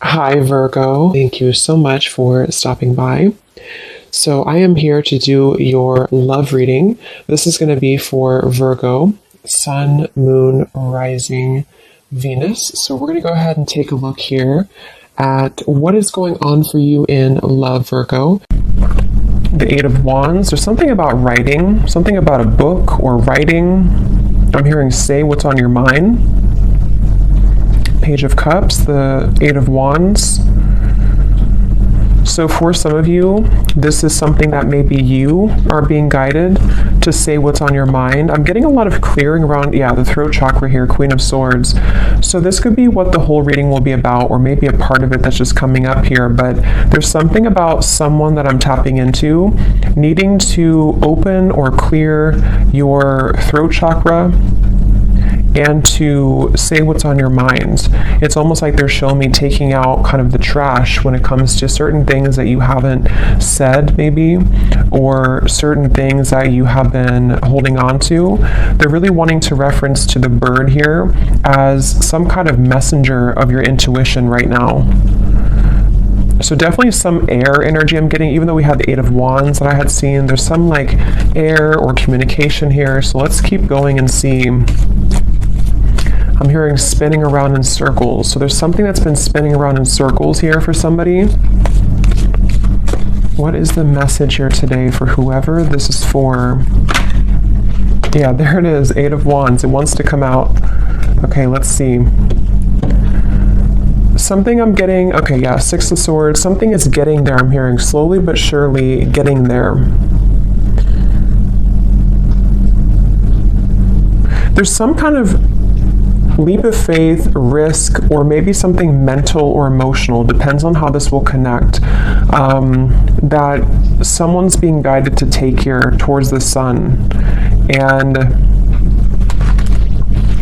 Hi, Virgo. Thank you so much for stopping by. So, I am here to do your love reading. This is going to be for Virgo, Sun, Moon, Rising, Venus. So, we're going to go ahead and take a look here at what is going on for you in love, Virgo. The Eight of Wands. There's something about writing, something about a book or writing. I'm hearing say what's on your mind. Page of Cups, the Eight of Wands. So for some of you, this is something that maybe you are being guided to say what's on your mind. I'm getting a lot of clearing around, the throat chakra here, Queen of Swords. So this could be what the whole reading will be about, or maybe a part of it that's just coming up here. But there's something about someone that I'm tapping into, needing to open or clear your throat chakra and to say what's on your mind. It's almost like they're showing me taking out kind of the trash when it comes to certain things that you haven't said maybe, or certain things that you have been holding on to. They're really wanting to reference to the bird here as some kind of messenger of your intuition right now. So definitely some air energy I'm getting, even though we had the Eight of Wands that I had seen. There's some like air or communication here. So let's keep going and see. I'm hearing spinning around in circles. So there's something that's been spinning around in circles here for somebody. What is the message here today for whoever this is for? Yeah, there it is, Eight of Wands. It wants to come out. Okay, let's see. Something I'm getting, Six of Swords. Something is getting there, I'm hearing, slowly but surely getting there. There's some kind of leap of faith, risk, or maybe something mental or emotional, depends on how this will connect, that someone's being guided to take here towards the sun. And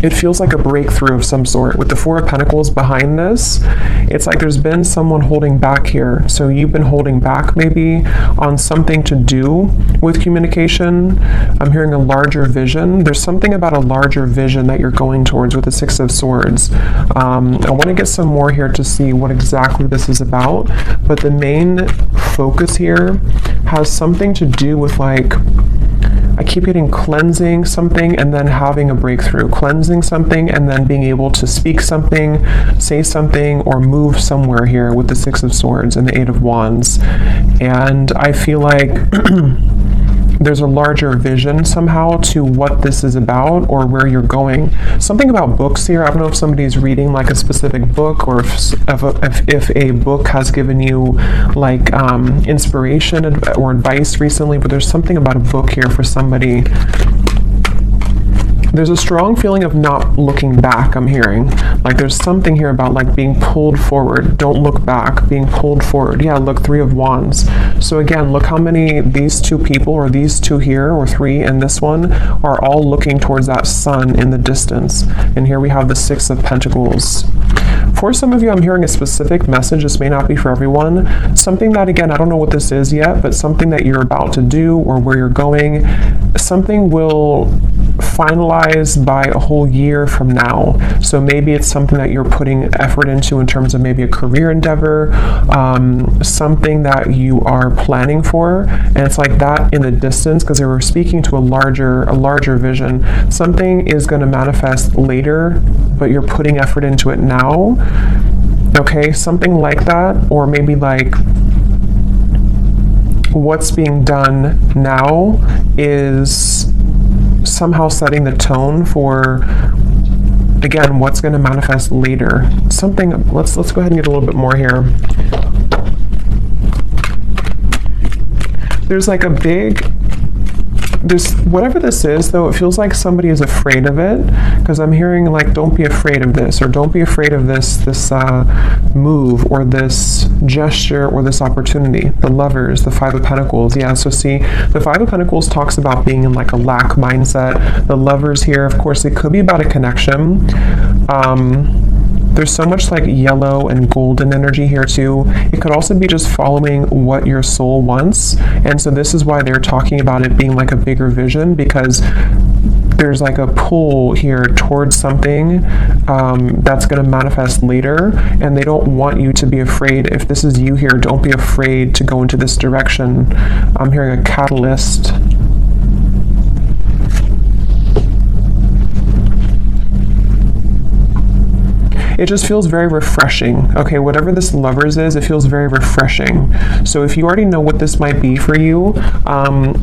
it feels like a breakthrough of some sort. With the Four of Pentacles behind this, it's like there's been someone holding back here. So you've been holding back maybe on something to do with communication. I'm hearing a larger vision. There's something about a larger vision that you're going towards with the Six of Swords. I want to get some more here to see what exactly this is about. But the main focus here has something to do with I keep getting cleansing something and then having a breakthrough. Cleansing something and then being able to speak something, say something, or move somewhere here with the Six of Swords and the Eight of Wands. And I feel like there's a larger vision somehow to what this is about or where you're going. Something about books here. I don't know if somebody's reading like a specific book, or if a book has given you inspiration or advice recently, but there's something about a book here for somebody. There's a strong feeling of not looking back, I'm hearing. There's something here about being pulled forward. Don't look back, being pulled forward. Yeah, look, Three of Wands. So again, look how many these two people, or these two here, or three and this one, are all looking towards that sun in the distance. And here we have the Six of Pentacles. For some of you, I'm hearing a specific message. This may not be for everyone. Something that, again, I don't know what this is yet, but something that you're about to do or where you're going, something will finalize by a whole year from now. So maybe it's something that you're putting effort into in terms of maybe a career endeavor, something that you are planning for, and it's like that in the distance, because they were speaking to a larger vision. Something is going to manifest later, but you're putting effort into it now. Okay, something like that, or maybe what's being done now is somehow setting the tone for, again, what's going to manifest later. Something, let's go ahead and get a little bit more here. There's whatever this is, though, it feels like somebody is afraid of it, because I'm hearing don't be afraid of this, or don't be afraid of this move, or this gesture, or this opportunity. The Lovers, the Five of Pentacles. Yeah, so see, the Five of Pentacles talks about being in a lack mindset. The Lovers here, of course, it could be about a connection. There's so much yellow and golden energy here too. It could also be just following what your soul wants. And so this is why they're talking about it being a bigger vision, because there's like a pull here towards something that's going to manifest later, and they don't want you to be afraid. If this is you here, don't be afraid to go into this direction. I'm hearing a catalyst. It just feels very refreshing. Okay, whatever this Lovers is, it feels very refreshing. So if you already know what this might be for you,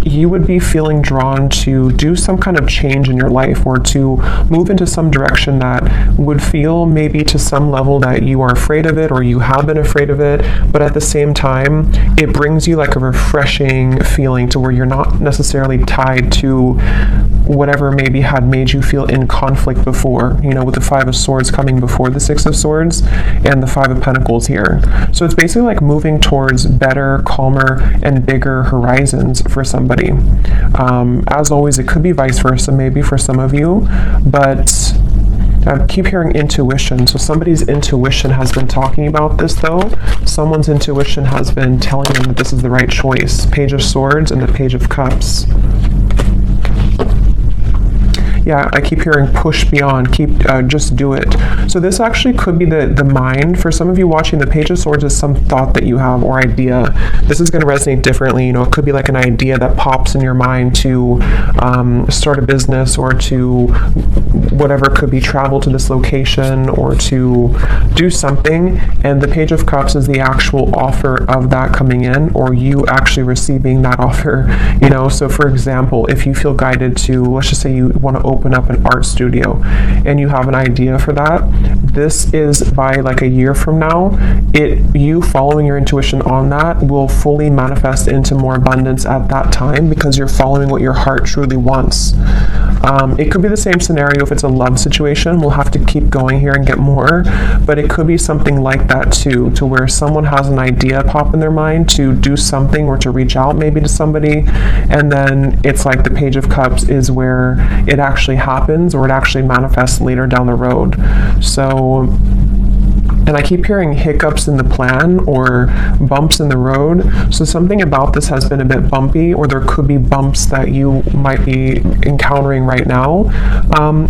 you would be feeling drawn to do some kind of change in your life, or to move into some direction that would feel maybe to some level that you are afraid of it, or you have been afraid of it, but at the same time, it brings you like a refreshing feeling to where you're not necessarily tied to whatever maybe had made you feel in conflict before, you know, with the Five of Swords coming before the Six of Swords and the Five of Pentacles here. So it's basically like moving towards better, calmer, and bigger horizons for somebody. As always, it could be vice versa, maybe for some of you, but I keep hearing intuition. So somebody's intuition has been talking about this, though. Someone's intuition has been telling them that this is the right choice. Page of Swords and the Page of Cups. Yeah, I keep hearing push beyond, just do it. So this actually could be the mind. For some of you watching, the Page of Swords is some thought that you have or idea. This is going to resonate differently. You know, it could be like an idea that pops in your mind to start a business, or to whatever, it could be travel to this location, or to do something. And the Page of Cups is the actual offer of that coming in, or you actually receiving that offer. You know, so for example, if you feel guided to, let's just say you want to open up an art studio and you have an idea for that, this is by like a year from now, you following your intuition on that will fully manifest into more abundance at that time, because you're following what your heart truly wants. It could be the same scenario if it's a love situation. We'll have to keep going here and get more, but it could be something like that too, to where someone has an idea pop in their mind to do something, or to reach out maybe to somebody, and then it's like the Page of Cups is where it actually happens, or it actually manifests later down the road. So, and I keep hearing hiccups in the plan, or bumps in the road. So something about this has been a bit bumpy, or there could be bumps that you might be encountering right now.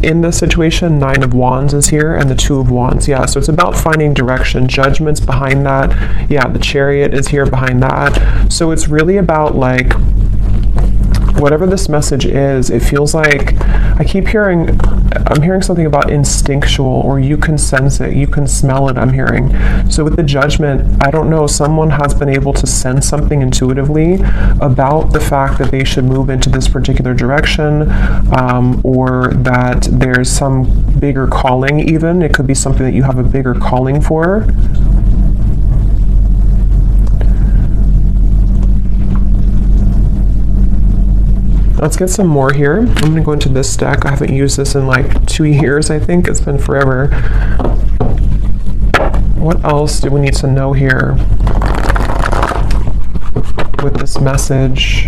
In this situation, Nine of Wands is here, and the Two of Wands. Yeah, so it's about finding direction. Judgment's behind that. Yeah, the Chariot is here behind that. So it's really about like, whatever this message is, it feels like, I'm hearing something about instinctual, or you can sense it, you can smell it, I'm hearing. So with the Judgment, I don't know, someone has been able to sense something intuitively about the fact that they should move into this particular direction, or that there's some bigger calling even. It could be something that you have a bigger calling for. Let's get some more here. I'm going to go into this deck. I haven't used this in like 2 years, I think. It's been forever. What else do we need to know here with this message?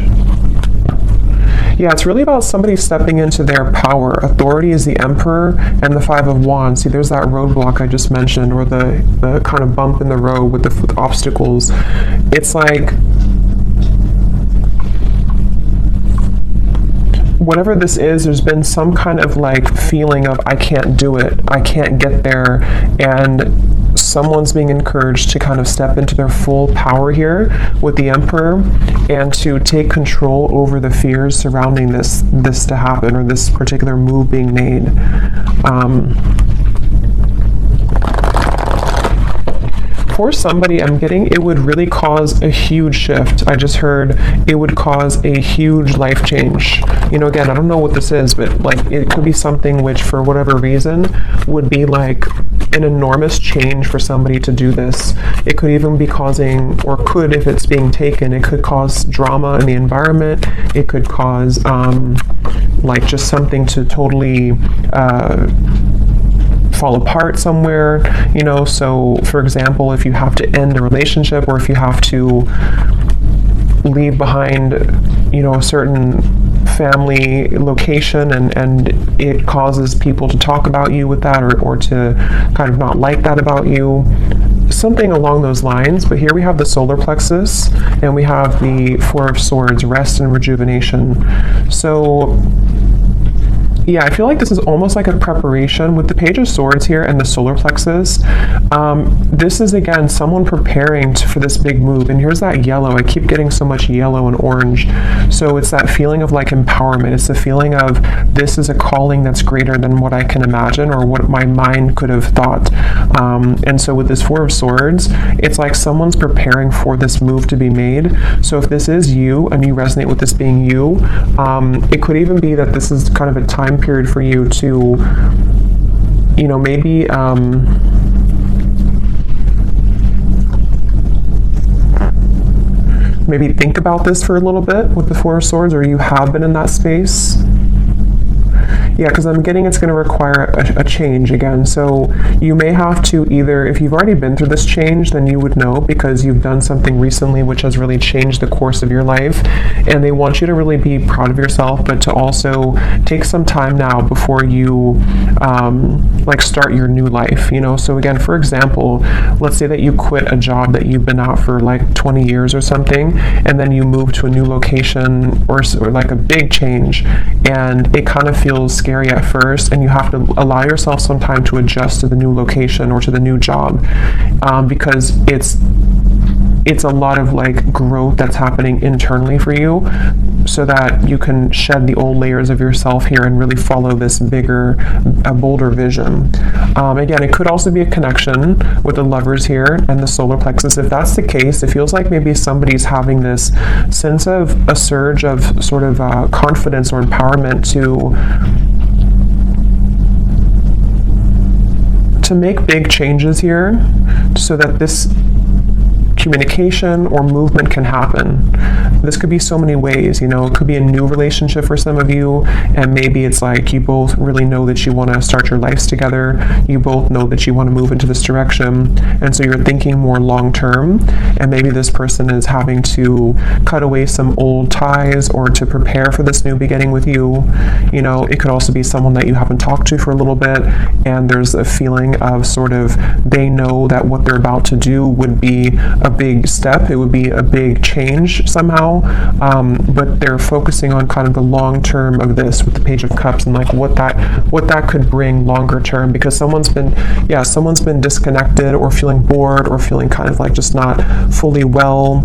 Yeah, it's really about somebody stepping into their power. Authority is the Emperor and the Five of Wands. See, there's that roadblock I just mentioned, or the kind of bump in the road with the obstacles. It's like, whatever this is, there's been some kind of like feeling of, I can't do it, I can't get there, and someone's being encouraged to kind of step into their full power here with the Emperor, and to take control over the fears surrounding this to happen, or this particular move being made. For somebody, I'm getting it would really cause a huge shift. I just heard it would cause a huge life change. You know, again, I don't know what this is, but like it could be something which, for whatever reason, would be like an enormous change for somebody to do this. It could even be causing, or could, if it's being taken, it could cause drama in the environment. It could cause like just something to totally fall apart somewhere, you know. So for example, if you have to end a relationship, or if you have to leave behind, you know, a certain family location, and it causes people to talk about you with that, or to kind of not like that about you, something along those lines. But here we have the solar plexus, and we have the Four of Swords, rest and rejuvenation. So Yeah, I feel like this is almost like a preparation with the Page of Swords here and the solar plexus. This is, again, someone preparing for this big move. And here's that yellow. I keep getting so much yellow and orange. So it's that feeling of like empowerment. It's the feeling of this is a calling that's greater than what I can imagine or what my mind could have thought. And so with this Four of Swords, it's like someone's preparing for this move to be made. So if this is you and you resonate with this being you, it could even be that this is kind of a time period for you to, you know, maybe maybe think about this for a little bit with the Four of Swords, or you have been in that space. Yeah, because I'm getting it's going to require a change again. So you may have to either, if you've already been through this change, then you would know because you've done something recently which has really changed the course of your life. And they want you to really be proud of yourself, but to also take some time now before you like start your new life, you know? So again, for example, let's say that you quit a job that you've been out for like 20 years or something, and then you move to a new location or like a big change, and it kind of feels scary at first, and you have to allow yourself some time to adjust to the new location or to the new job, because it's a lot of like growth that's happening internally for you, so that you can shed the old layers of yourself here and really follow this bigger, a bolder vision. Again, it could also be a connection with the Lovers here and the solar plexus. If that's the case, it feels like maybe somebody's having this sense of a surge of sort of confidence or empowerment to make big changes here, so that this communication or movement can happen. This could be so many ways, you know. It could be a new relationship for some of you, and maybe it's like you both really know that you want to start your lives together. You both know that you want to move into this direction, and so you're thinking more long term, and maybe this person is having to cut away some old ties or to prepare for this new beginning with you. You know, it could also be someone that you haven't talked to for a little bit, and there's a feeling of sort of they know that what they're about to do would be a big step, it would be a big change somehow, but they're focusing on kind of the long term of this with the Page of Cups and like what that could bring longer term, because someone's been disconnected or feeling bored or feeling kind of like just not fully well.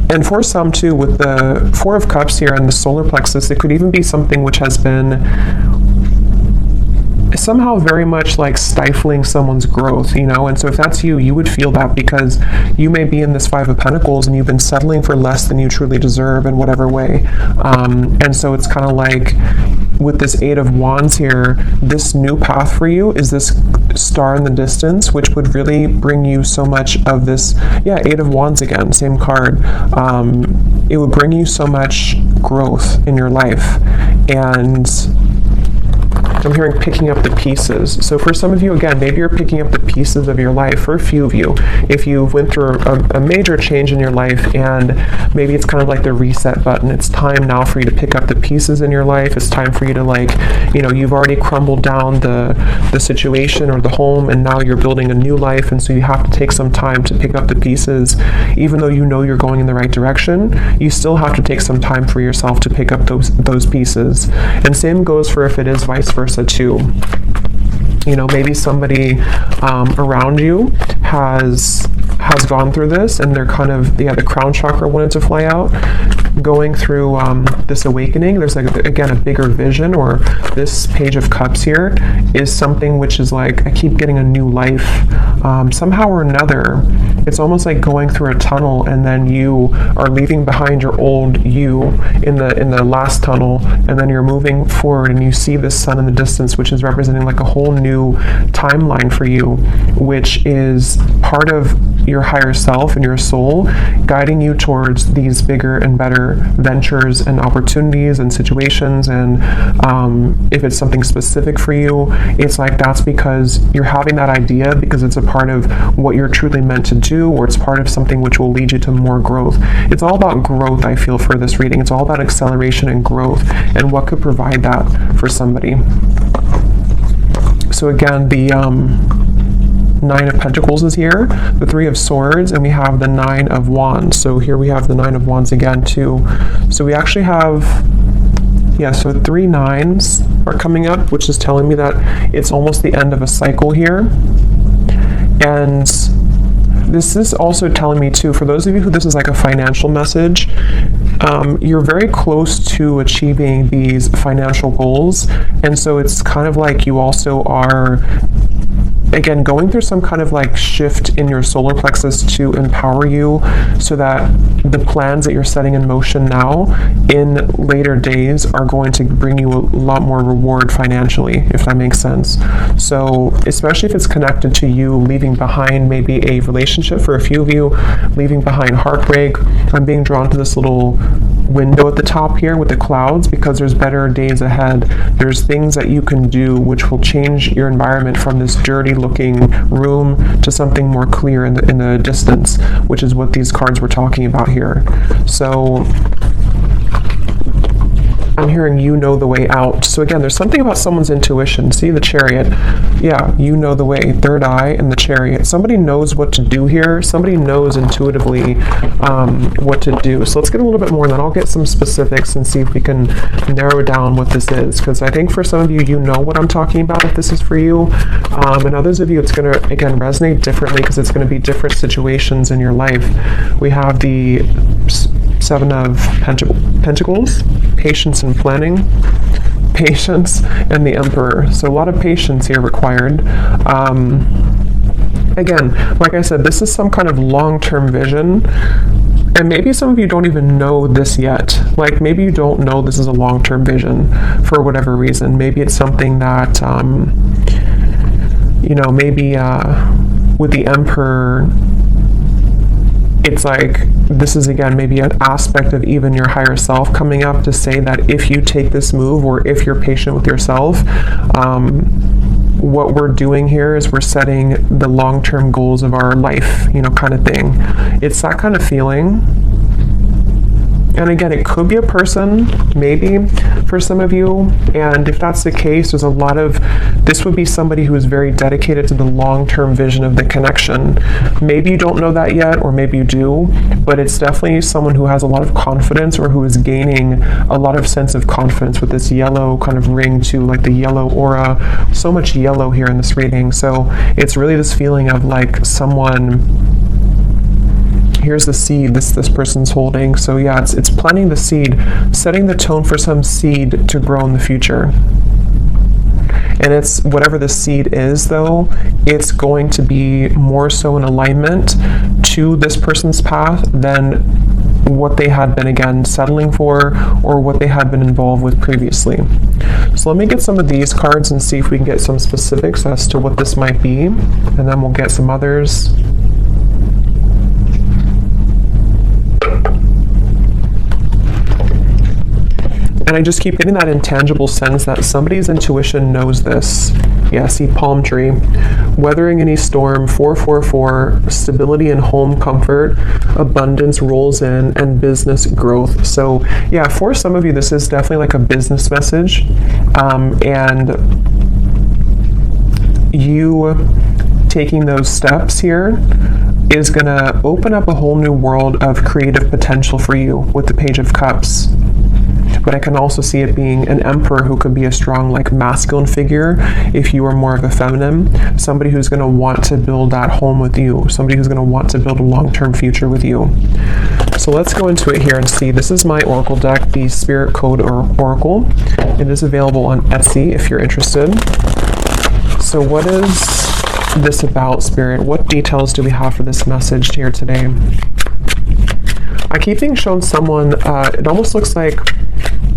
And for some too, with the Four of Cups here and the solar plexus, it could even be something which has been somehow very much like stifling someone's growth, you know. And so if that's you, you would feel that, because you may be in this Five of Pentacles and you've been settling for less than you truly deserve in whatever way. And so it's kind of like with this Eight of Wands here, this new path for you is this star in the distance, which would really bring you so much of this, Eight of Wands again, same card. It would bring you so much growth in your life. And I'm hearing picking up the pieces. So for some of you, again, maybe you're picking up the pieces of your life. For a few of you, if you went through a major change in your life, and maybe it's kind of like the reset button, it's time now for you to pick up the pieces in your life. It's time for you to, like, you know, you've already crumbled down the situation or the home, and now you're building a new life, and so you have to take some time to pick up the pieces. Even though you know you're going in the right direction, you still have to take some time for yourself to pick up those pieces. And same goes for if it is vice versa too. You know, maybe somebody around you has gone through this, and they're kind of, the crown chakra wanted to fly out, going through this awakening. There's like, again, a bigger vision, or this Page of Cups here is something which is like, I keep getting a new life somehow or another. It's almost like going through a tunnel, and then you are leaving behind your old you in the last tunnel, and then you're moving forward, and you see this sun in the distance, which is representing like a whole new timeline for you, which is part of your higher self and your soul guiding you towards these bigger and better ventures and opportunities and situations. And if it's something specific for you, it's like that's because you're having that idea because it's a part of what you're truly meant to do, or it's part of something which will lead you to more growth. It's all about growth, I feel, for this reading. It's all about acceleration and growth, and what could provide that for somebody. So again, the Nine of Pentacles is here, the Three of Swords, and we have the Nine of Wands. So here we have the Nine of Wands again too. So we actually have Yeah, so 3 nines are coming up, which is telling me that it's almost the end of a cycle here. And this is also telling me too, for those of you who this is like a financial message, you're very close to achieving these financial goals. And so it's kind of like you also are, again, going through some kind of like shift in your solar plexus to empower you so that the plans that you're setting in motion now in later days are going to bring you a lot more reward financially, if that makes sense. So especially if it's connected to you leaving behind maybe a relationship, for a few of you, leaving behind heartbreak. I'm being drawn to this little window at the top here with the clouds because there's better days ahead. There's things that you can do which will change your environment from this dirty looking room to something more clear in the distance, which is what these cards were talking about here. So I'm hearing you know the way out. So again, there's something about someone's intuition. See the Chariot. Yeah, you know the way. Third eye and the Chariot. Somebody knows what to do here. Somebody knows intuitively what to do. So let's get a little bit more, and then I'll get some specifics and see if we can narrow down what this is. Because I think for some of you, you know what I'm talking about if this is for you. And others of you, it's going to, again, resonate differently because it's going to be different situations in your life. We have the Seven of Pentacles, patience and planning, patience, and the Emperor. So a lot of patience here required. Again, like I said, this is some kind of long-term vision. And maybe some of you don't even know this yet. Like maybe you don't know this is a long-term vision for whatever reason. Maybe it's something that, you know, maybe with the Emperor, it's like this is again maybe an aspect of even your higher self coming up to say that if you take this move or if you're patient with yourself, what we're doing here is we're setting the long-term goals of our life, you know, kind of thing. It's that kind of feeling. And again, it could be a person, maybe, for some of you. And if that's the case, there's a lot of, this would be somebody who is very dedicated to the long-term vision of the connection. Maybe you don't know that yet, or maybe you do, but it's definitely someone who has a lot of confidence or who is gaining a lot of sense of confidence with this yellow kind of ring to like the yellow aura. So much yellow here in this reading. So it's really this feeling of like someone, here's the seed this person's holding. So yeah, it's planting the seed, setting the tone for some seed to grow in the future. And it's whatever the seed is though, it's going to be more so in alignment to this person's path than what they had been again settling for or what they had been involved with previously. So let me get some of these cards and see if we can get some specifics as to what this might be, and then we'll get some others. And I just keep getting that intangible sense that somebody's intuition knows this. Yeah, see palm tree. Weathering any storm, 444, stability and home comfort, abundance rolls in, and business growth. So yeah, for some of you, this is definitely like a business message. And you taking those steps here is going to open up a whole new world of creative potential for you with the Page of Cups. But I can also see it being an Emperor who could be a strong like masculine figure if you are more of a feminine, somebody who's going to want to build that home with you, somebody who's going to want to build a long-term future with you. So let's go into it here and see. This is my Oracle deck, the Spirit Code Oracle. It is available on Etsy if you're interested. So what is this about, Spirit? What details do we have for this message here today? I keep being shown someone, it almost looks like,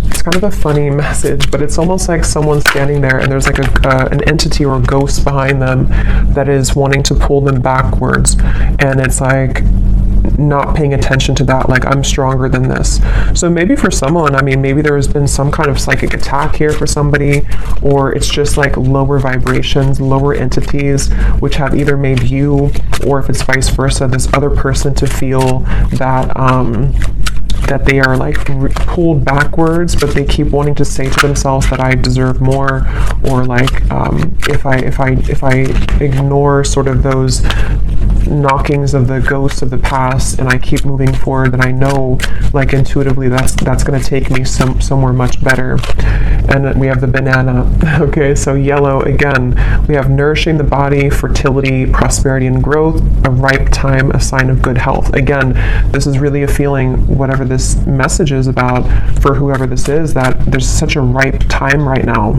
it's kind of a funny message, but it's almost like someone standing there and there's like an entity or a ghost behind them that is wanting to pull them backwards. And it's like not paying attention to that, like I'm stronger than this. So maybe for someone, I mean, maybe there has been some kind of psychic attack here for somebody, or it's just like lower vibrations, lower entities, which have either made you, or if it's vice versa, this other person to feel that that they are like pulled backwards, but they keep wanting to say to themselves that I deserve more, or like if I ignore sort of those knockings of the ghosts of the past, and I keep moving forward, then I know, like, intuitively that's going to take me somewhere much better. And then we have the banana. Okay, so yellow again. We have nourishing the body, fertility, prosperity, and growth, a ripe time, a sign of good health. Again, this is really a feeling, whatever this message is about for whoever this is, that there's such a ripe time right now.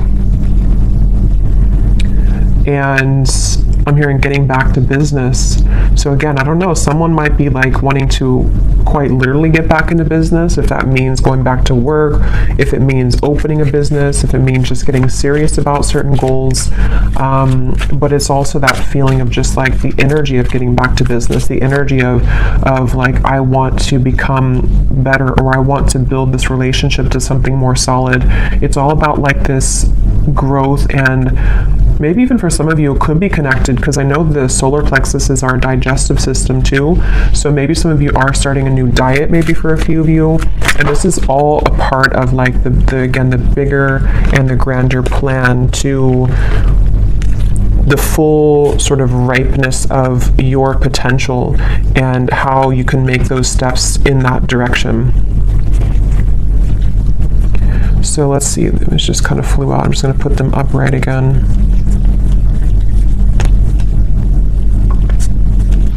And I'm hearing getting back to business. So again, I don't know, someone might be like wanting to quite literally get back into business, if that means going back to work, if it means opening a business, if it means just getting serious about certain goals. But it's also that feeling of just like the energy of getting back to business, the energy of like, I want to become better, or I want to build this relationship to something more solid. It's all about like this growth, and maybe even for some of you it could be connected, because I know the solar plexus is our digestive system too. So maybe some of you are starting a new diet, maybe for a few of you, and this is all a part of like the bigger and the grander plan to the full sort of ripeness of your potential and how you can make those steps in that direction. So let's see, it just kind of flew out. I'm just going to put them upright again.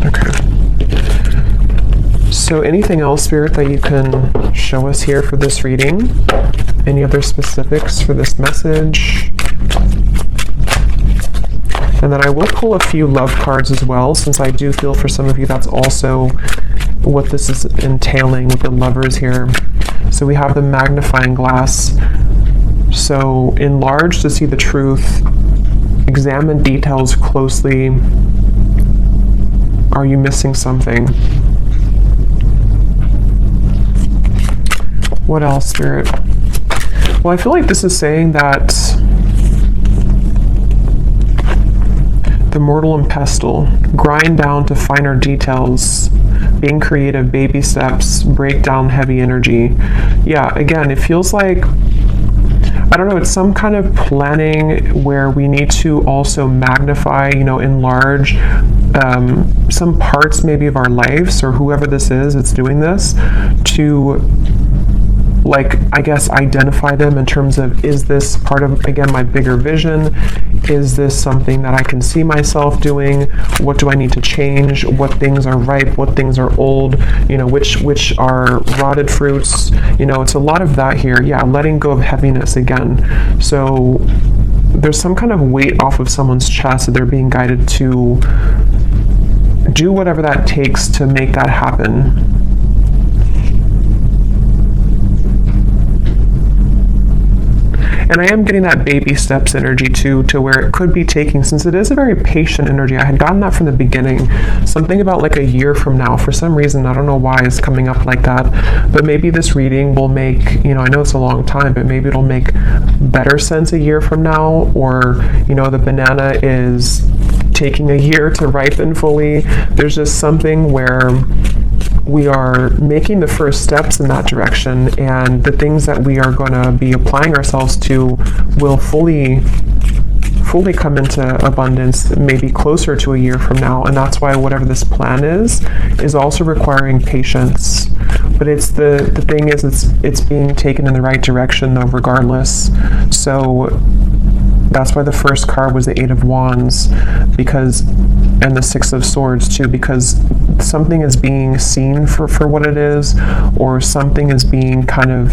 Okay. So anything else, Spirit, that you can show us here for this reading? Any other specifics for this message? And then I will pull a few love cards as well, since I do feel for some of you that's also what this is entailing with the lovers here. So we have the magnifying glass. So enlarge to see the truth. Examine details closely. Are you missing something? What else, Spirit? Well, I feel like this is saying that the mortal and pestle, grind down to finer details, being creative, baby steps, break down heavy energy. Yeah, again, it feels like, I don't know, it's some kind of planning where we need to also magnify, enlarge some parts maybe of our lives, or whoever this is that's doing this, to like, I guess, identify them in terms of, is this part of, again, my bigger vision? Is this something that I can see myself doing? What do I need to change? What things are ripe? What things are old? Which are rotted fruits? It's a lot of that here. Yeah, letting go of heaviness again. So there's some kind of weight off of someone's chest that they're being guided to do whatever that takes to make that happen. And I am getting that baby steps energy too, to where it could be taking, since it is a very patient energy. I had gotten that from the beginning. Something about like a year from now. For some reason, I don't know why it's coming up like that. But maybe this reading will make, I know it's a long time, but maybe it'll make better sense a year from now. Or, the banana is taking a year to ripen fully. There's just something where we are making the first steps in that direction, and the things that we are going to be applying ourselves to will fully come into abundance maybe closer to a year from now. And that's why whatever this plan is also requiring patience. But it's the thing is, it's being taken in the right direction though, regardless. So that's why the first card was the Eight of Wands, and the Six of Swords too, because something is being seen for what it is, or something is being kind of,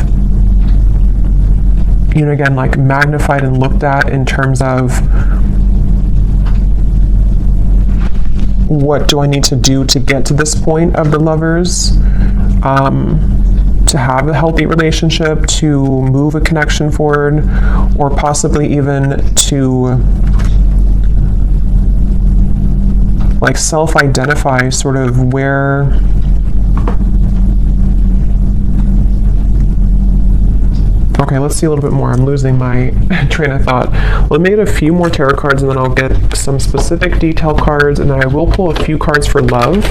again, like magnified and looked at in terms of, what do I need to do to get to this point of the lovers, to have a healthy relationship, to move a connection forward, or possibly even to like self-identify sort of where okay, let's see a little bit more. I'm losing my train of thought. Well, I made a few more tarot cards, and then I'll get some specific detail cards, and then I will pull a few cards for love,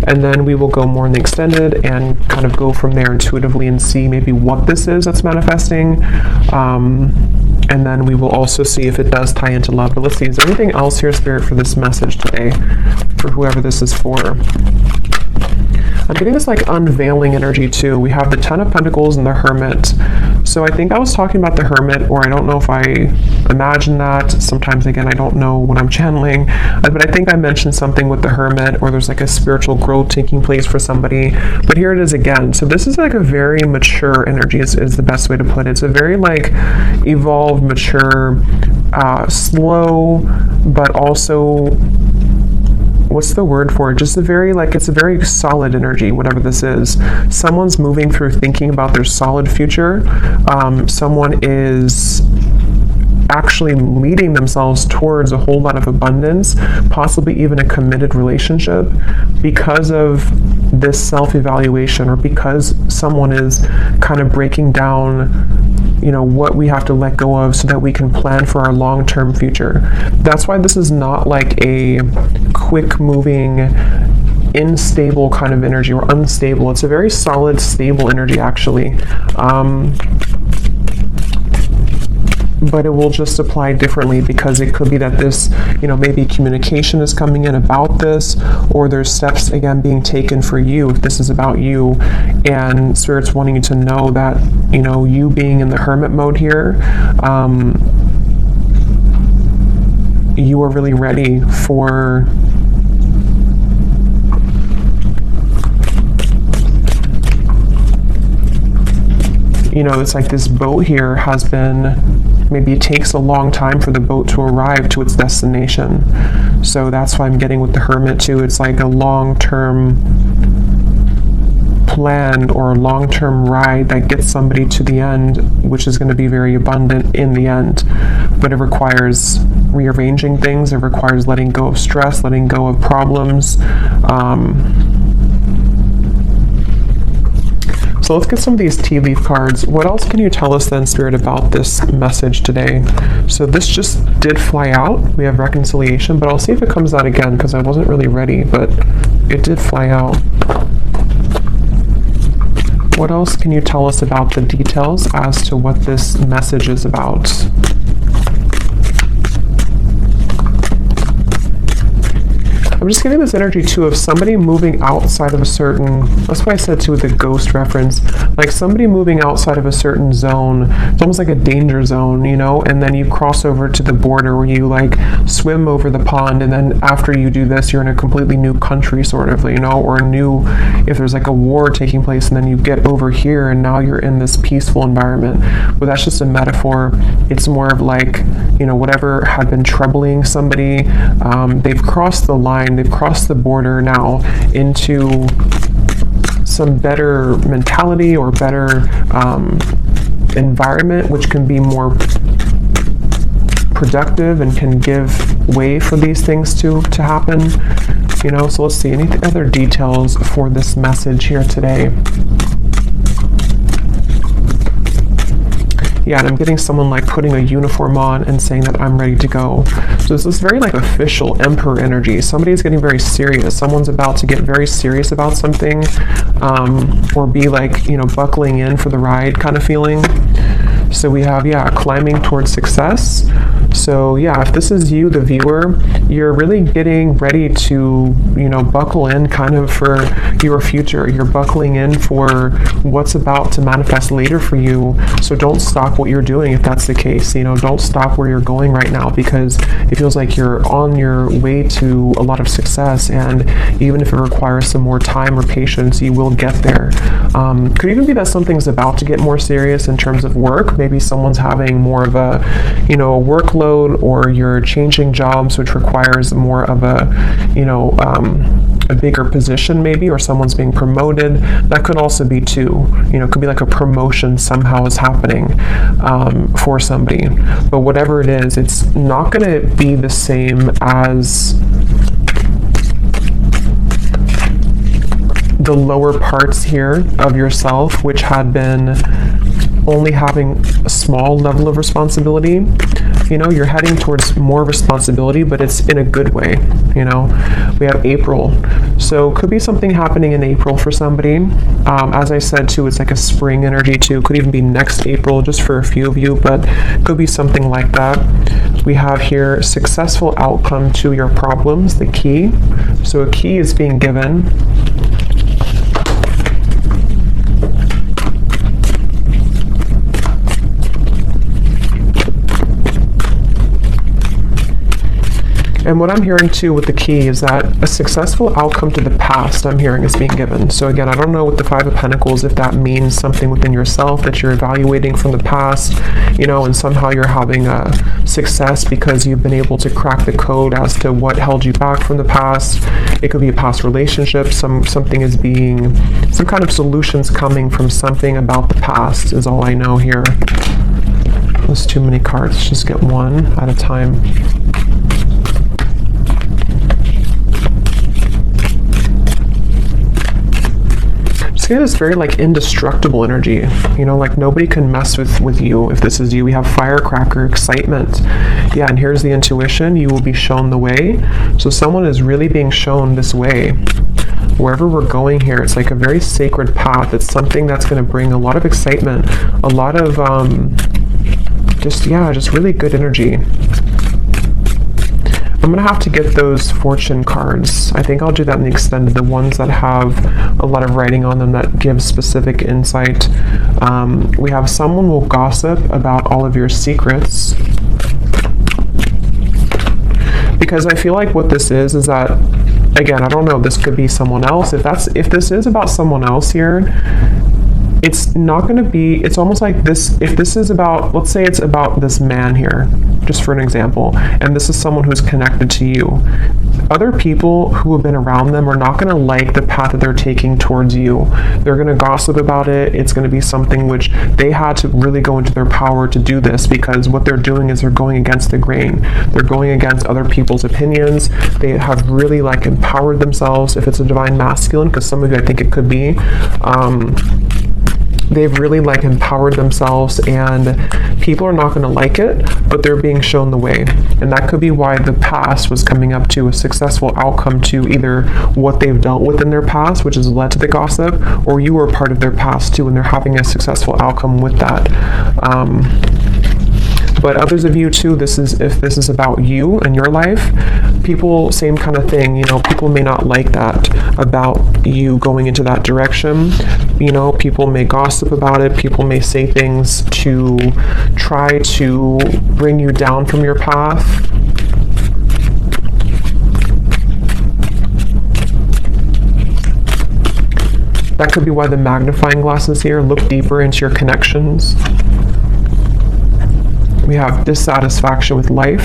and then we will go more in the extended and kind of go from there intuitively and see maybe what this is that's manifesting. And then we will also see if it does tie into love. But let's see, is there anything else here, Spirit, for this message today, for whoever this is for? I'm getting this like unveiling energy too. We have the Ten of Pentacles and the Hermit. So I think I was talking about the Hermit, or I don't know if I imagined that. Sometimes, again, I don't know when I'm channeling. But I think I mentioned something with the Hermit, or there's like a spiritual growth taking place for somebody. But here it is again. So this is like a very mature energy is the best way to put it. It's a very like evolved, mature, slow, but also, what's the word for it? Just a very, like, it's a very solid energy, whatever this is. Someone's moving through thinking about their solid future. Someone is actually leading themselves towards a whole lot of abundance, possibly even a committed relationship, because of this self-evaluation, or because someone is kind of breaking down, you know, what we have to let go of so that we can plan for our long-term future. That's why this is not like a quick moving, unstable kind of energy, or unstable. It's a very solid, stable energy, actually. But it will just apply differently, because it could be that this, you know, maybe communication is coming in about this, or there's steps, again, being taken for you if this is about you, and Spirit's wanting you to know that, you know, you being in the Hermit mode here, you are really ready for you know, it's like this boat here has been, maybe it takes a long time for the boat to arrive to its destination. So that's why I'm getting with the Hermit too. It's like a long-term plan, or a long-term ride that gets somebody to the end, which is going to be very abundant in the end. But it requires rearranging things. It requires letting go of stress, letting go of problems. So let's get some of these tea leaf cards. What else can you tell us then, Spirit, about this message today? So this just did fly out. We have reconciliation, but I'll see if it comes out again, because I wasn't really ready, but it did fly out. What else can you tell us about the details as to what this message is about? I'm just getting this energy too of somebody moving outside of a certain, that's why I said too with the ghost reference, like somebody moving outside of a certain zone. It's almost like a danger zone, you know, and then you cross over to the border where you like swim over the pond, and then after you do this, you're in a completely new country sort of, you know, or a new, if there's like a war taking place, and then you get over here and now you're in this peaceful environment. But that's just a metaphor. It's more of like, you know, whatever had been troubling somebody, they've crossed the line, they've crossed the border now into some better mentality, or better environment, which can be more productive and can give way for these things to happen, you know. So let's see, any other details for this message here today? Yeah, and I'm getting someone like putting a uniform on and saying that I'm ready to go. So this is very like official Emperor energy. Somebody's getting very serious. Someone's about to get very serious about something, or be like, you know, buckling in for the ride kind of feeling. So we have, yeah, climbing towards success. So yeah, if this is you, the viewer, you're really getting ready to, you know, buckle in kind of for your future. You're buckling in for what's about to manifest later for you. So don't stop what you're doing if that's the case. You know, don't stop where you're going right now, because it feels like you're on your way to a lot of success, and even if it requires some more time or patience, you will get there. Could even be that something's about to get more serious in terms of work. Maybe someone's having more of a, you know, a workload, or you're changing jobs, which requires more of a, you know, a bigger position maybe, or someone's being promoted. That could also be too, you know, it could be like a promotion somehow is happening for somebody. But whatever it is, it's not going to be the same as the lower parts here of yourself, which had been only having a small level of responsibility. life. You know, you're heading towards more responsibility, but it's in a good way. You know, we have April. So could be something happening in April for somebody. As I said too, it's like a spring energy too. Could even be next April just for a few of you, but could be something like that. We have here successful outcome to your problems, the key. So a key is being given. And what I'm hearing too with the key is that a successful outcome to the past, I'm hearing, is being given. So again, I don't know with the Five of Pentacles if that means something within yourself that you're evaluating from the past, you know, and somehow you're having a success because you've been able to crack the code as to what held you back from the past. It could be a past relationship. Something is being, some kind of solutions coming from something about the past is all I know here. There's too many cards. Let's just get one at a time. Yeah, it's very like indestructible energy, you know, like nobody can mess with you if this is you. We have firecracker, excitement. Yeah, and here's the intuition. You will be shown the way. So someone is really being shown this way. Wherever we're going here, it's like a very sacred path. It's something that's going to bring a lot of excitement, a lot of just really good energy. I'm going to have to get those fortune cards. I think I'll do that in the extended, the ones that have a lot of writing on them that give specific insight. We have someone will gossip about all of your secrets. Because I feel like what this is that, again, I don't know, this could be someone else. If this is about someone else here, it's not going to be, it's almost like this, if this is about, let's say it's about this man here, just for an example, and this is someone who's connected to you. Other people who have been around them are not going to like the path that they're taking towards you. They're going to gossip about it. It's going to be something which they had to really go into their power to do this, because what they're doing is they're going against the grain. They're going against other people's opinions. They have really like empowered themselves, if it's a divine masculine, because some of you, I think it could be, they've really like empowered themselves, and people are not going to like it, but they're being shown the way. And that could be why the past was coming up to a successful outcome to either what they've dealt with in their past, which has led to the gossip, or you were part of their past too, and they're having a successful outcome with that. But others of you too, if this is about you and your life, people, same kind of thing, you know, people may not like that about you going into that direction. You know, people may gossip about it. People may say things to try to bring you down from your path. That could be why the magnifying glass is here. Look deeper into your connections. We have dissatisfaction with life.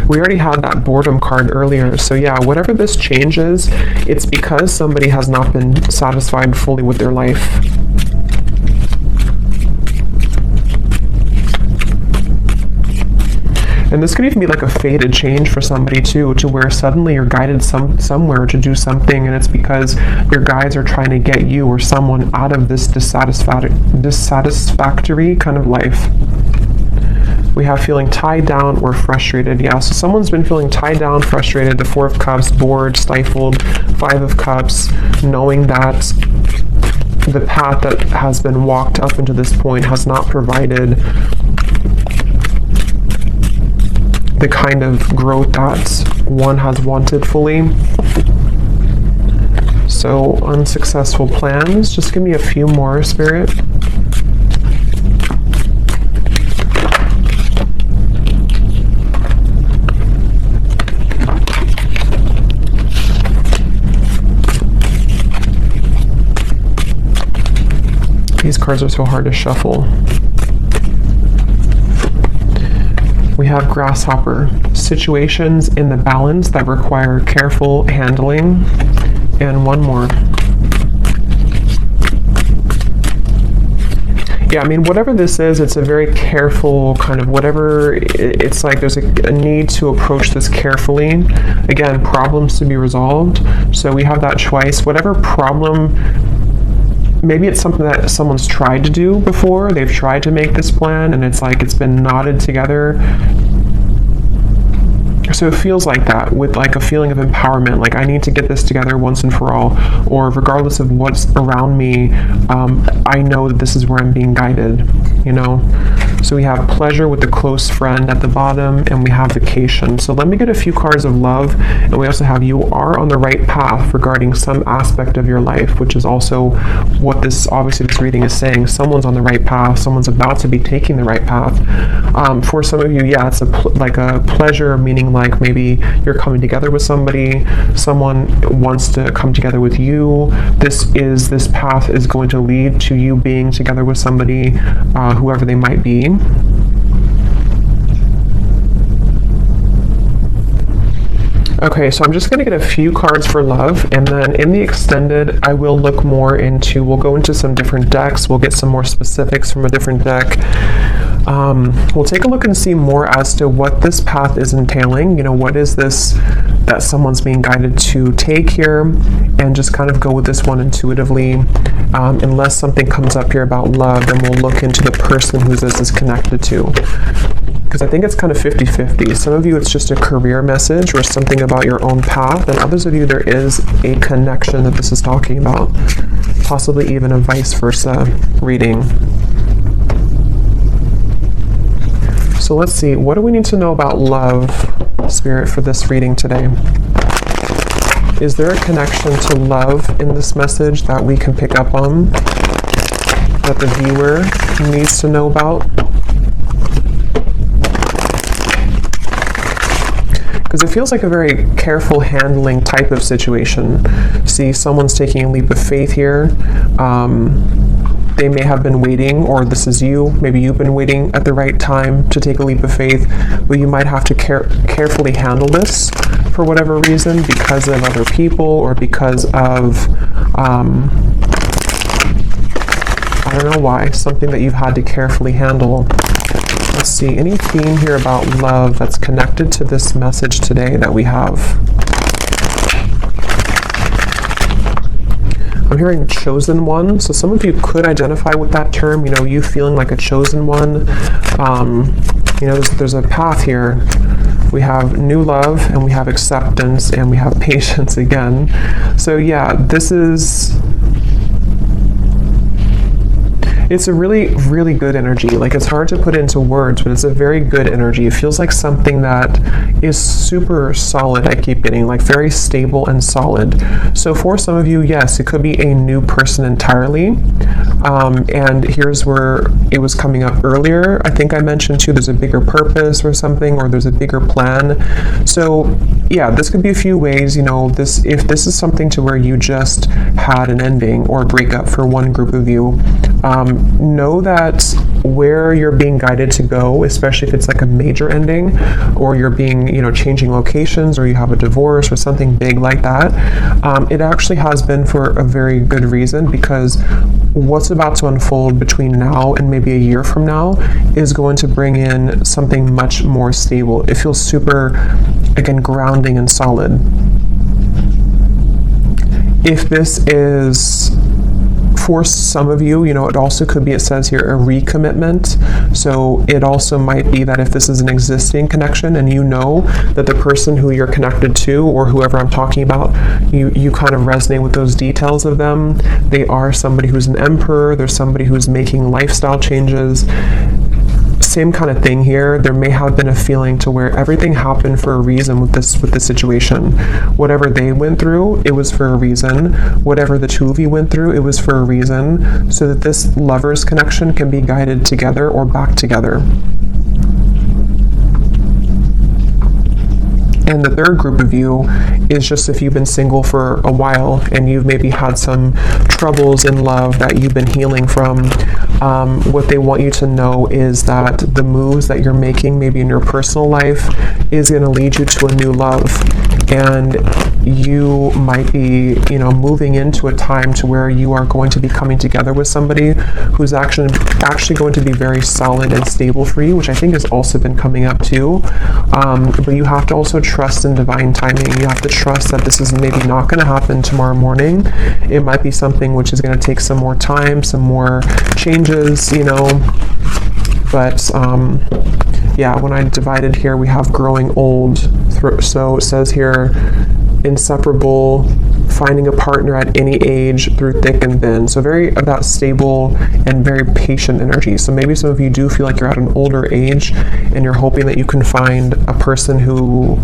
We already had that boredom card earlier. So yeah, whatever this change is, it's because somebody has not been satisfied fully with their life. And this could even be like a fated change for somebody too, to where suddenly you're guided somewhere to do something, and it's because your guides are trying to get you or someone out of this dissatisfactory kind of life. We have feeling tied down or frustrated. Yeah, so someone's been feeling tied down, frustrated, the Four of Cups, bored, stifled, Five of Cups, knowing that the path that has been walked up into this point has not provided the kind of growth that one has wanted fully. So unsuccessful plans. Just give me a few more, Spirit. These cards are so hard to shuffle. We have grasshopper, situations in the balance that require careful handling, and one more. Yeah, I mean, whatever this is, it's a very careful kind of whatever, it's like there's a need to approach this carefully. Again, problems to be resolved. So we have that twice. Whatever problem maybe it's something that someone's tried to do before. They've tried to make this plan and it's like it's been knotted together. So it feels like that, with like a feeling of empowerment, like I need to get this together once and for all, or regardless of what's around me, I know that this is where I'm being guided, you know? So we have pleasure with the close friend at the bottom, and we have vacation. So let me get a few cards of love, and we also have you are on the right path regarding some aspect of your life, which is also what this, obviously this reading is saying. Someone's on the right path, someone's about to be taking the right path. For some of you, yeah, it's like a pleasure, meaning like maybe you're coming together with somebody, someone wants to come together with you. This path is going to lead to you being together with somebody, whoever they might be. Okay, so I'm just going to get a few cards for love, and then in the extended, I will look more into, we'll go into some different decks, we'll get some more specifics from a different deck. We'll take a look and see more as to what this path is entailing. You know, what is this that someone's being guided to take here, and just kind of go with this one intuitively. Unless something comes up here about love, then we'll look into the person who this is connected to. Because I think it's kind of 50-50. Some of you, it's just a career message or something about your own path, and others of you, there is a connection that this is talking about. Possibly even a vice versa reading. So let's see, what do we need to know about love, Spirit, for this reading today? Is there a connection to love in this message that we can pick up on, that the viewer needs to know about? Because it feels like a very careful handling type of situation. See, someone's taking a leap of faith here. They may have been waiting, or this is you. Maybe you've been waiting at the right time to take a leap of faith, but you might have to carefully handle this for whatever reason, because of other people, or because of, I don't know why, something that you've had to carefully handle. Let's see, any theme here about love that's connected to this message today that we have? I'm hearing chosen one, so some of you could identify with that term, you know, you feeling like a chosen one. You know, there's a path here. We have new love, and we have acceptance, and we have patience again. So yeah, it's a really, really good energy. Like, it's hard to put into words, but it's a very good energy. It feels like something that is super solid. I keep getting like very stable and solid. So for some of you, yes, it could be a new person entirely. And here's where it was coming up earlier. I think I mentioned too, there's a bigger purpose or something, or there's a bigger plan. So yeah, this could be a few ways, you know, if this is something to where you just had an ending or a breakup for one group of you, know that where you're being guided to go, especially if it's like a major ending, or you're being, you know, changing locations, or you have a divorce or something big like that, it actually has been for a very good reason, because what's about to unfold between now and maybe a year from now is going to bring in something much more stable. It feels super, again, grounding and solid. If this is for some of you, you know, it also could be, it says here, a recommitment. So it also might be that if this is an existing connection and you know that the person who you're connected to, or whoever I'm talking about, you kind of resonate with those details of them. They are somebody who's an emperor. There's somebody who's making lifestyle changes. Same kind of thing here. There may have been a feeling to where everything happened for a reason with this situation. Whatever they went through, it was for a reason. Whatever the two of you went through, it was for a reason, so that this lover's connection can be guided together or back together. And the third group of you is just if you've been single for a while and you've maybe had some troubles in love that you've been healing from. What they want you to know is that the moves that you're making maybe in your personal life is going to lead you to a new love. And you might be, moving into a time to where you are going to be coming together with somebody who's actually going to be very solid and stable for you, which I think has also been coming up too. But you have to also trust in divine timing. You have to trust that this is maybe not going to happen tomorrow morning. It might be something which is going to take some more time, some more changes, but yeah, when I divided here, we have growing old. So it says here, inseparable, finding a partner at any age through thick and thin. So very about stable and very patient energy. So maybe some of you do feel like you're at an older age and you're hoping that you can find a person who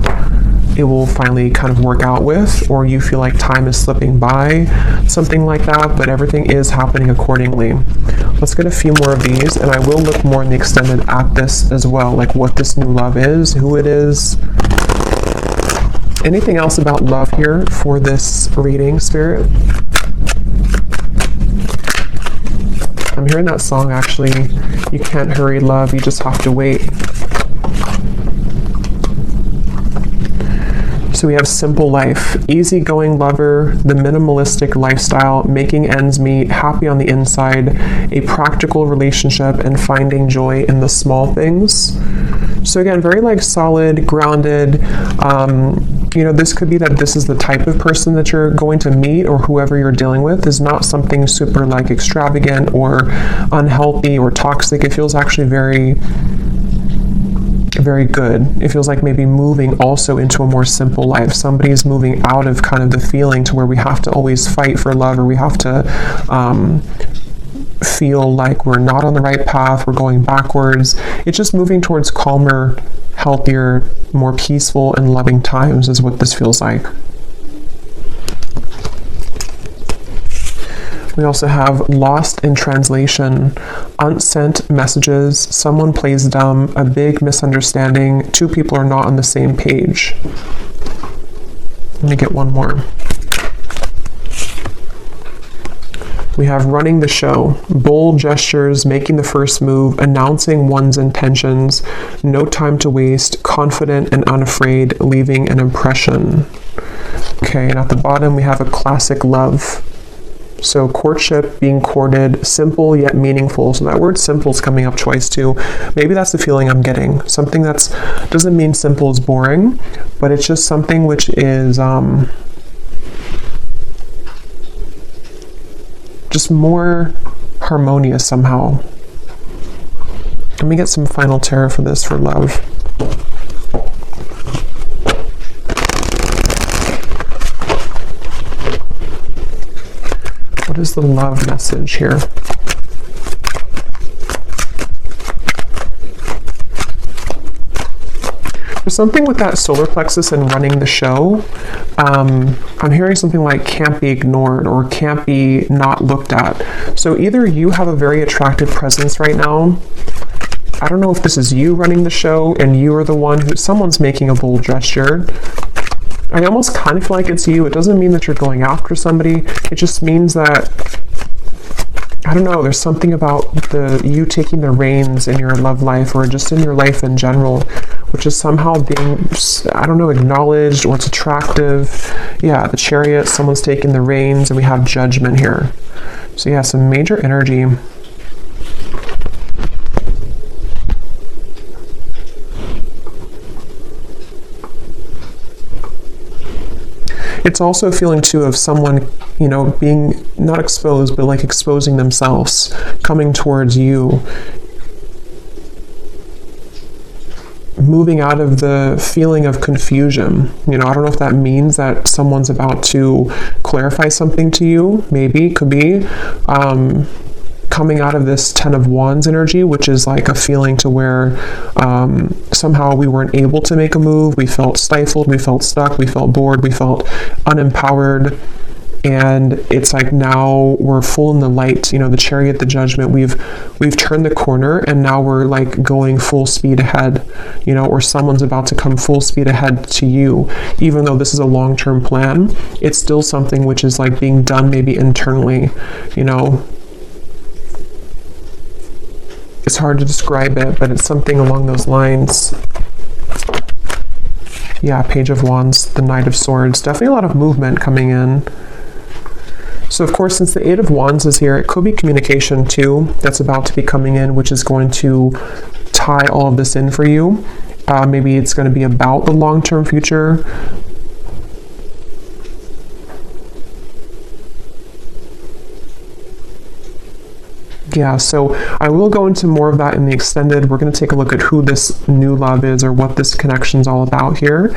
it will finally kind of work out with, or you feel like time is slipping by, something like that, but everything is happening accordingly. Let's get a few more of these, and I will look more in the extended at this as well, like what this new love is, who it is. Anything else about love here for this reading, Spirit? I'm hearing that song, actually. You can't hurry love, you just have to wait. So we have simple life, easygoing lover, the minimalistic lifestyle, making ends meet, happy on the inside, a practical relationship, and finding joy in the small things. So again, very like solid, grounded. This could be that this is the type of person that you're going to meet, or whoever you're dealing with is not something super like extravagant or unhealthy or toxic. It feels actually very good. It feels like maybe moving also into a more simple life. Somebody's moving out of kind of the feeling to where we have to always fight for love, or we have to feel like we're not on the right path, we're going backwards. It's just moving towards calmer, healthier, more peaceful and loving times is what this feels like. We also have lost in translation, unsent messages, someone plays dumb, a big misunderstanding, two people are not on the same page. Let me get one more. We have running the show, bold gestures, making the first move, announcing one's intentions, no time to waste, confident and unafraid, leaving an impression. Okay, and at the bottom we have a classic love. So courtship, being courted, simple yet meaningful. So that word simple is coming up twice too. Maybe that's the feeling I'm getting. Something that's, doesn't mean simple is boring, but it's just something which is just more harmonious somehow. Let me get some final tarot for this for love. What is the love message here? There's something with that solar plexus and running the show. I'm hearing something like can't be ignored or can't be not looked at. So either you have a very attractive presence right now. I don't know if this is you running the show and you are the one who, someone's making a bold gesture. I almost kind of feel like it's you. It doesn't mean that you're going after somebody. It just means that, I don't know, there's something about you taking the reins in your love life or just in your life in general, which is somehow being, I don't know, acknowledged, or it's attractive. Yeah, the Chariot, someone's taking the reins, and we have Judgment here. So yeah, some major energy. It's also a feeling too of someone, being not exposed, but like exposing themselves, coming towards you, moving out of the feeling of confusion. I don't know if that means that someone's about to clarify something to you. Maybe, could be. Coming out of this Ten of Wands energy, which is like a feeling to where somehow we weren't able to make a move. We felt stifled, we felt stuck, we felt bored, we felt unempowered. And it's like now we're full in the light, the Chariot, the Judgment, we've turned the corner, and now we're like going full speed ahead, or someone's about to come full speed ahead to you. Even though this is a long-term plan, it's still something which is like being done maybe internally, It's hard to describe it, but it's something along those lines. Yeah, Page of Wands, the Knight of Swords. Definitely a lot of movement coming in. So of course, since the Eight of Wands is here, it could be communication too that's about to be coming in, which is going to tie all of this in for you. Maybe it's going to be about the long-term future. Yeah, so I will go into more of that in the extended. We're going to take a look at who this new love is or what this connection is all about here.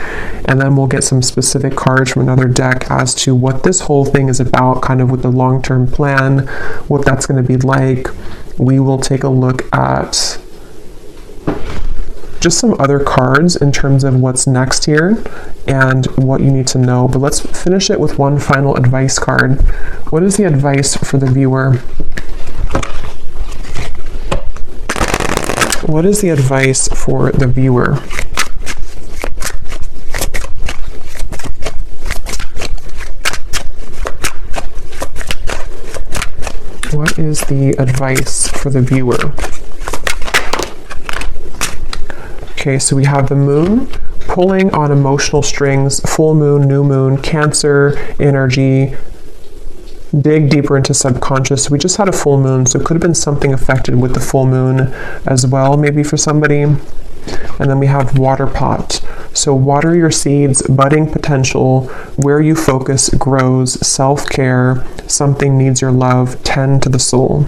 And then we'll get some specific cards from another deck as to what this whole thing is about, kind of with the long-term plan, what that's going to be like. We will take a look at just some other cards in terms of what's next here and what you need to know. But let's finish it with one final advice card. What is the advice for the viewer? What is the advice for the viewer? What is the advice for the viewer? Okay, so we have the moon pulling on emotional strings, full moon, new moon, Cancer energy. Dig deeper into subconscious. We just had a full moon, so it could have been something affected with the full moon as well, maybe for somebody. And then we have water pot. So water your seeds, budding potential, where you focus grows, self-care, something needs your love, tend to the soul.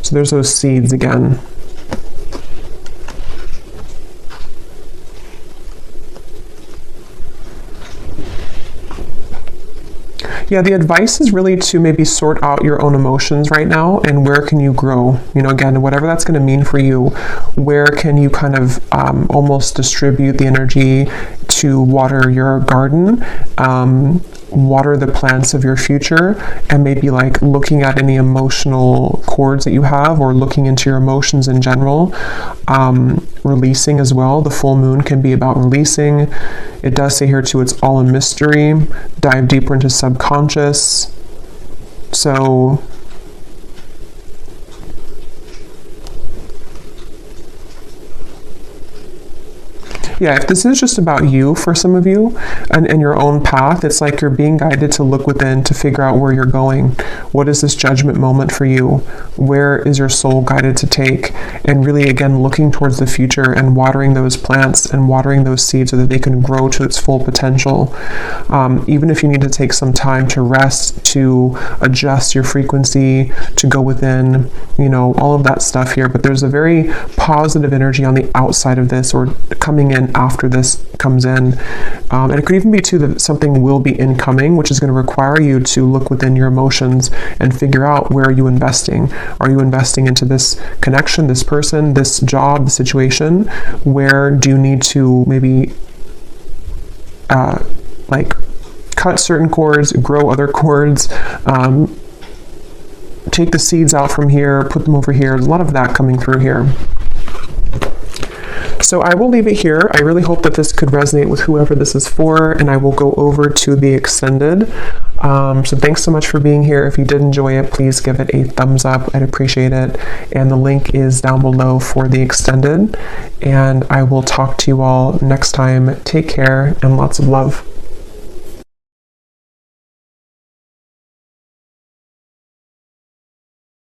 So there's those seeds again. Yeah, the advice is really to maybe sort out your own emotions right now and where can you grow? You know, again, whatever that's going to mean for you, where can you kind of almost distribute the energy to water your garden, water the plants of your future, and maybe like looking at any emotional cords that you have or looking into your emotions in general, releasing as well. The full moon can be about releasing. It does say here too, it's all a mystery. Dive deeper into subconscious. So yeah, if this is just about you for some of you and your own path, it's like you're being guided to look within to figure out where you're going. What is this judgment moment for you? Where is your soul guided to take? And really, again, looking towards the future and watering those plants and watering those seeds so that they can grow to its full potential. Even if you need to take some time to rest, to adjust your frequency, to go within, you know, all of that stuff here. But there's a very positive energy on the outside of this or coming in after this comes in. And it could even be too that something will be incoming, which is going to require you to look within your emotions and figure out where are you investing. Are you investing into this connection, this person, this job, the situation? Where do you need to maybe like cut certain cords, grow other cords, take the seeds out from here, put them over here? There's a lot of that coming through here. So I will leave it here. I really hope that this could resonate with whoever this is for, and I will go over to the extended. So thanks so much for being here. If you did enjoy it, please give it a thumbs up. I'd appreciate it. And the link is down below for the extended. And I will talk to you all next time. Take care and lots of love.